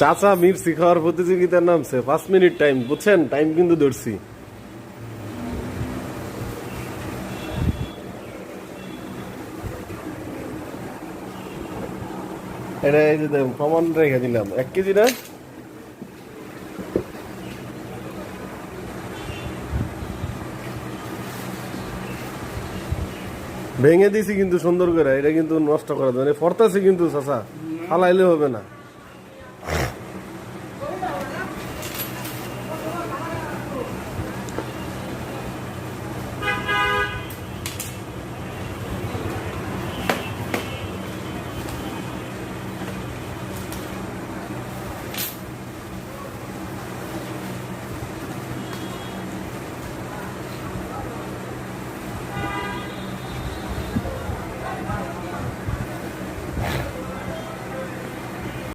চাচা মির্চি খাওয়ার প্রতিযোগিতার নামছে, 5 মিনিট টাইম, বুঝছেন? টাইম কিন্তু ধরছি। এটা এই যে প্রমাণ রেখে দিলাম, 1 কেজি না? ভেঙে দিছি কিন্তু সুন্দর করে, এটা কিন্তু নষ্ট করা যাবে না, ফরতাছি কিন্তু চাচা, ফালাইলে হবে না।